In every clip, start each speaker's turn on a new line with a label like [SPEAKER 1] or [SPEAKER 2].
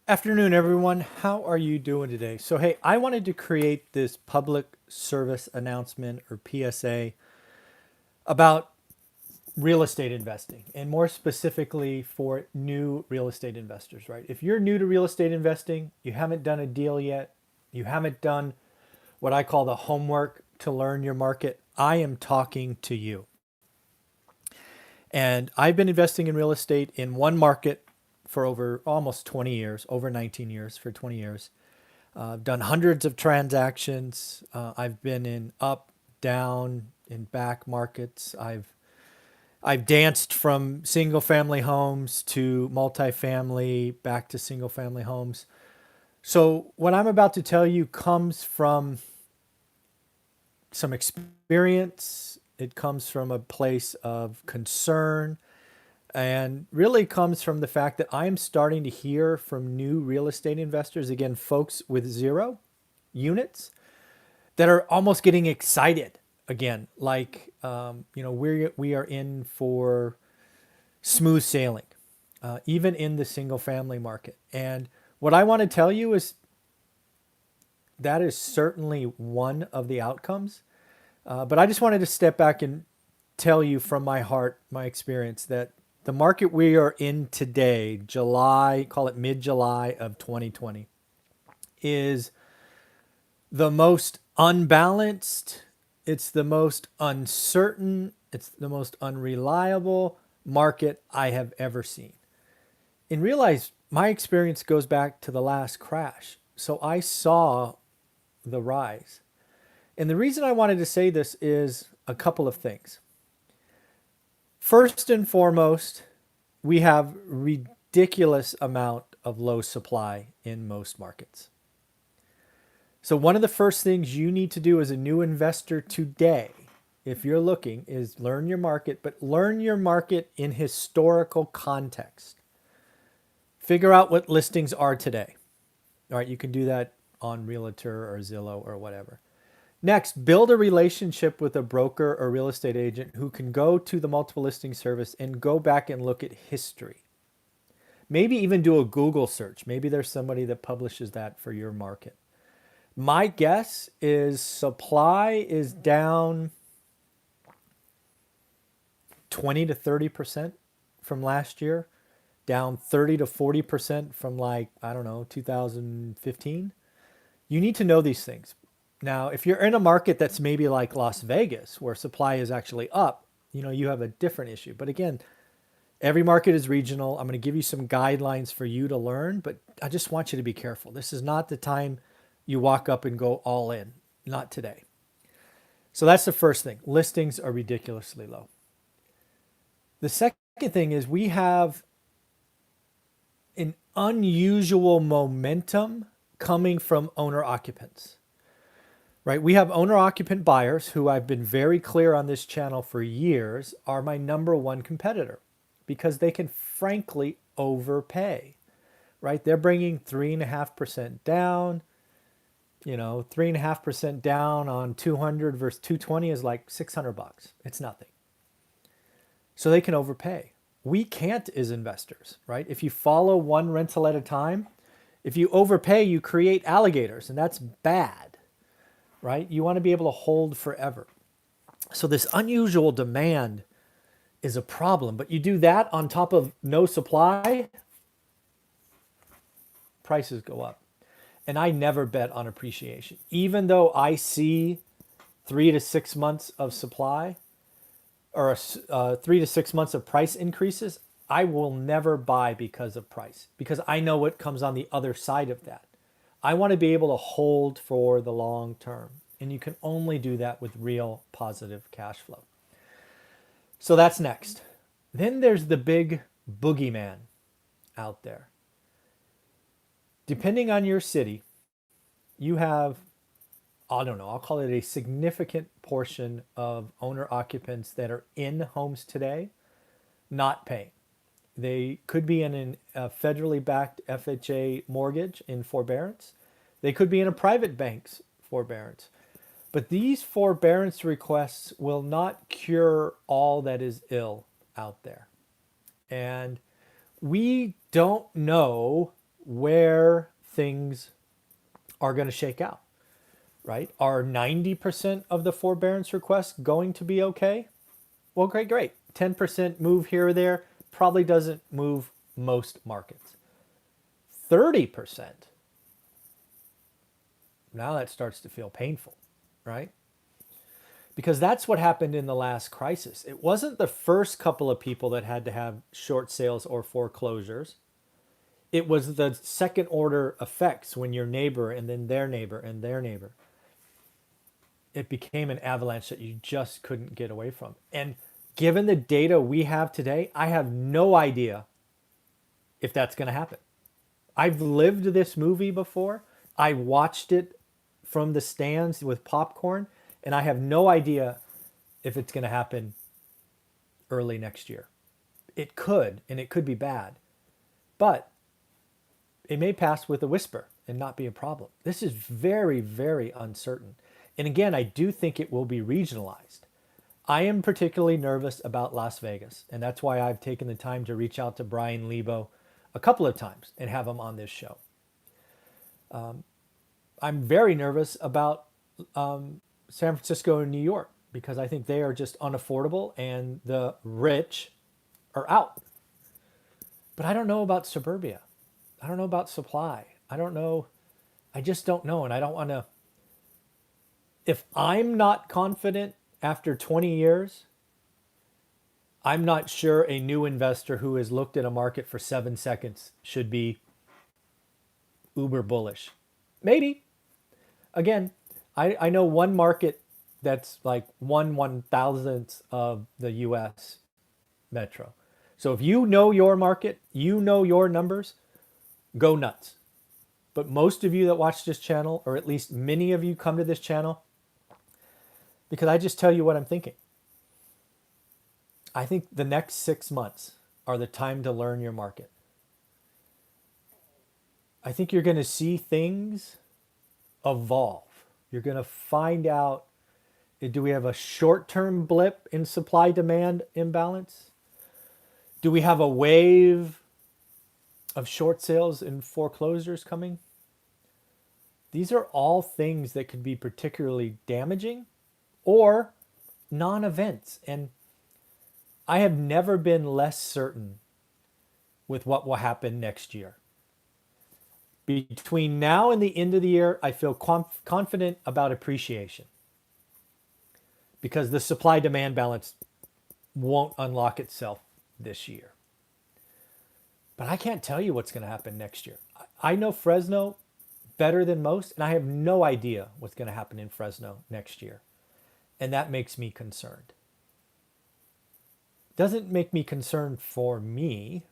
[SPEAKER 1] Afternoon, everyone. How are you doing today? So, hey, I wanted to create this public service announcement or PSA about real estate investing and more specifically for new real estate investors, right? If you're new to real estate investing, you haven't done a deal yet, you haven't done what I call the homework to learn your market, I am talking to you. And I've been investing in real estate in one market for over almost 20 years, over 19 years, for 20 years. I've done hundreds of transactions. I've been in up, down, in back markets. I've danced from single family homes to multifamily, back to single family homes. So what I'm about to tell you comes from some experience. It comes from a place of concern and really comes from the fact that I'm starting to hear from new real estate investors, again, folks with zero units that are almost getting excited again. Like, we are in for smooth sailing, even in the single family market. And what I want to tell you is that is certainly one of the outcomes. But I just wanted to step back and tell you from my heart, my experience, that the market we are in today, July, call it mid-July of 2020, is the most unbalanced, it's the most uncertain, it's the most unreliable market I have ever seen. And realize my experience goes back to the last crash. So I saw the rise. And the reason I wanted to say this is a couple of things. First and foremost, we have ridiculous amount of low supply in most markets. So one of the first things you need to do as a new investor today, if you're looking, is learn your market, but learn your market in historical context. Figure out what listings are today. All right, you can do that on Realtor or Zillow or whatever. Next, build a relationship with a broker or real estate agent who can go to the multiple listing service and go back and look at history. Maybe even do a Google search. Maybe there's somebody that publishes that for your market. My guess is supply is down 20 to 30% from last year, down 30 to 40% from 2015. You need to know these things. Now, if you're in a market that's maybe like Las Vegas, where supply is actually up, you have a different issue. But again, every market is regional. I'm going to give you some guidelines for you to learn, but I just want you to be careful. This is not the time you walk up and go all in. Not today. So that's the first thing. Listings are ridiculously low. The second thing is we have an unusual momentum coming from owner occupants. Right? We have owner occupant buyers who I've been very clear on this channel for years are my number one competitor because they can frankly overpay, right? They're bringing 3.5% down, 3.5% down on 200 versus 220 is like $600. It's nothing. So they can overpay. We can't as investors, right? If you follow one rental at a time, if you overpay, you create alligators and that's bad. Right? You want to be able to hold forever. So this unusual demand is a problem, but you do that on top of no supply, prices go up. And I never bet on appreciation. Even though I see 3 to 6 months of supply or 3 to 6 months of price increases, I will never buy because of price, because I know what comes on the other side of that. I want to be able to hold for the long term. And you can only do that with real positive cash flow. So that's next. Then there's the big boogeyman out there. Depending on your city, you have, I don't know, I'll call it a significant portion of owner occupants that are in homes today not paying. They could be in a federally backed FHA mortgage in forbearance. They could be in a private bank's forbearance. But these forbearance requests will not cure all that is ill out there. And we don't know where things are going to shake out, right? Are 90% of the forbearance requests going to be okay? Well, great, great. 10% move here or there probably doesn't move most markets. 30%, now that starts to feel painful, right? Because that's what happened in the last crisis. It wasn't the first couple of people that had to have short sales or foreclosures. It was the second order effects when your neighbor and then their neighbor and their neighbor. It became an avalanche that you just couldn't get away from. And given the data we have today, I have no idea if that's going to happen. I've lived this movie before. I watched it from the stands with popcorn, and I have no idea if it's going to happen early next year. It could, and it could be bad. But it may pass with a whisper and not be a problem. This is very, very uncertain. And again, I do think it will be regionalized. I am particularly nervous about Las Vegas, and that's why I've taken the time to reach out to Brian Lebo a couple of times and have him on this show. I'm very nervous about San Francisco and New York because I think they are just unaffordable and the rich are out. But I don't know about suburbia. I don't know about supply. I don't know. I just don't know. And I don't want to. If I'm not confident after 20 years, I'm not sure a new investor who has looked at a market for 7 seconds should be uber bullish. Maybe. Again, I know one market that's like 1/1000th of the US metro. So if you know your market, you know your numbers, go nuts. But most of you that watch this channel, or at least many of you come to this channel, because I just tell you what I'm thinking. I think the next 6 months are the time to learn your market. I think you're going to see things evolve. You're going to find out, do we have a short-term blip in supply-demand imbalance? Do we have a wave of short sales and foreclosures coming? These are all things that could be particularly damaging or non-events. And I have never been less certain with what will happen next year. Between now and the end of the year, I feel confident about appreciation because the supply-demand balance won't unlock itself this year. But I can't tell you what's going to happen next year. I know Fresno better than most, and I have no idea what's going to happen in Fresno next year. And that makes me concerned. Doesn't make me concerned for me,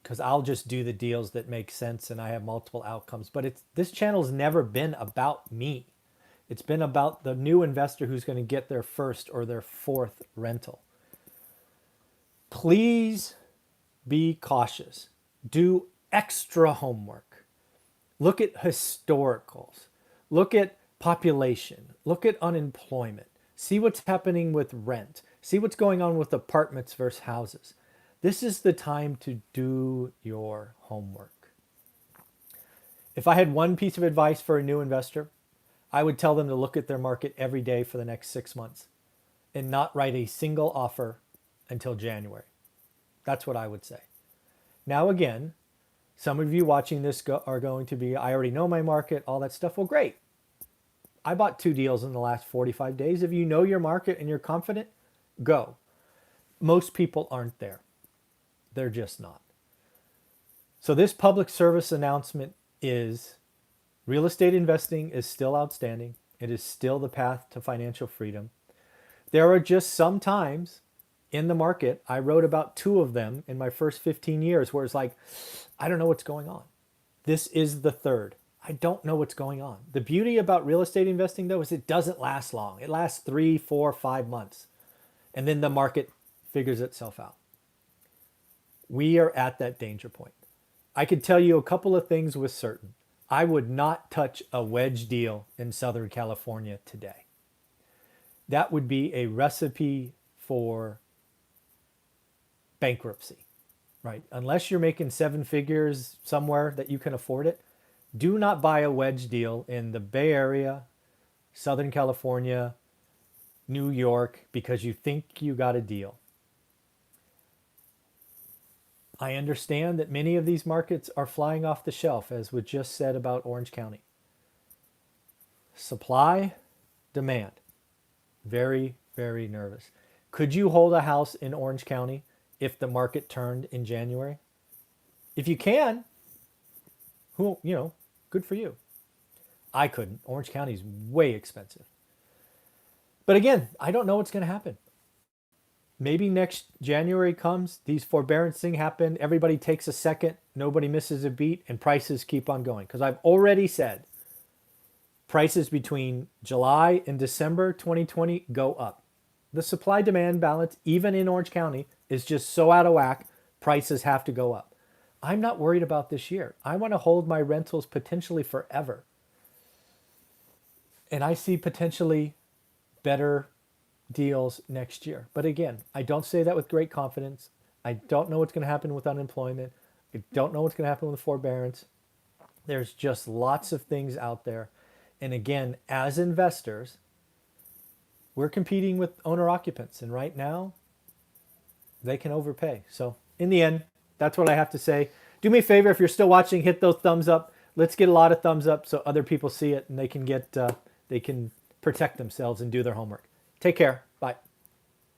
[SPEAKER 1] because I'll just do the deals that make sense and I have multiple outcomes. But this channel's never been about me. It's been about the new investor who's going to get their first or their fourth rental. Please be cautious. Do extra homework. Look at historicals. Look at population. Look at unemployment. See what's happening with rent. See what's going on with apartments versus houses. This is the time to do your homework. If I had one piece of advice for a new investor, I would tell them to look at their market every day for the next 6 months and not write a single offer until January. That's what I would say. Now, again, some of you watching this are going to be, I already know my market, all that stuff. Well, great. I bought 2 deals in the last 45 days. If you know your market and you're confident, go. Most people aren't there. They're just not. So this public service announcement is real estate investing is still outstanding. It is still the path to financial freedom. There are just some times in the market, I wrote about 2 of them in my first 15 years where it's like, I don't know what's going on. This is the third. I don't know what's going on. The beauty about real estate investing, though, is it doesn't last long. It lasts 3, 4, 5 months. And then the market figures itself out. We are at that danger point. I could tell you a couple of things with certain. I would not touch a wedge deal in Southern California today. That would be a recipe for bankruptcy, right? Unless you're making seven figures somewhere that you can afford it, do not buy a wedge deal in the Bay Area, Southern California, New York, because you think you got a deal. I understand that many of these markets are flying off the shelf, as was just said about Orange County. Supply, demand. Very, very nervous. Could you hold a house in Orange County if the market turned in January? If you can, good for you. I couldn't. Orange County is way expensive. But again, I don't know what's going to happen. Maybe next January comes, these forbearance thing happen, everybody takes a second, nobody misses a beat, and prices keep on going. Because I've already said prices between July and December 2020 go up. The supply-demand balance, even in Orange County, is just so out of whack, prices have to go up. I'm not worried about this year. I want to hold my rentals potentially forever. And I see potentially better deals next year. But again, I don't say that with great confidence. I don't know what's going to happen with unemployment. I don't know what's going to happen with forbearance. There's just lots of things out there. And again, as investors, we're competing with owner occupants. And right now, they can overpay. So in the end, that's what I have to say. Do me a favor, if you're still watching, hit those thumbs up. Let's get a lot of thumbs up so other people see it and they can protect themselves and do their homework. Take care. Bye.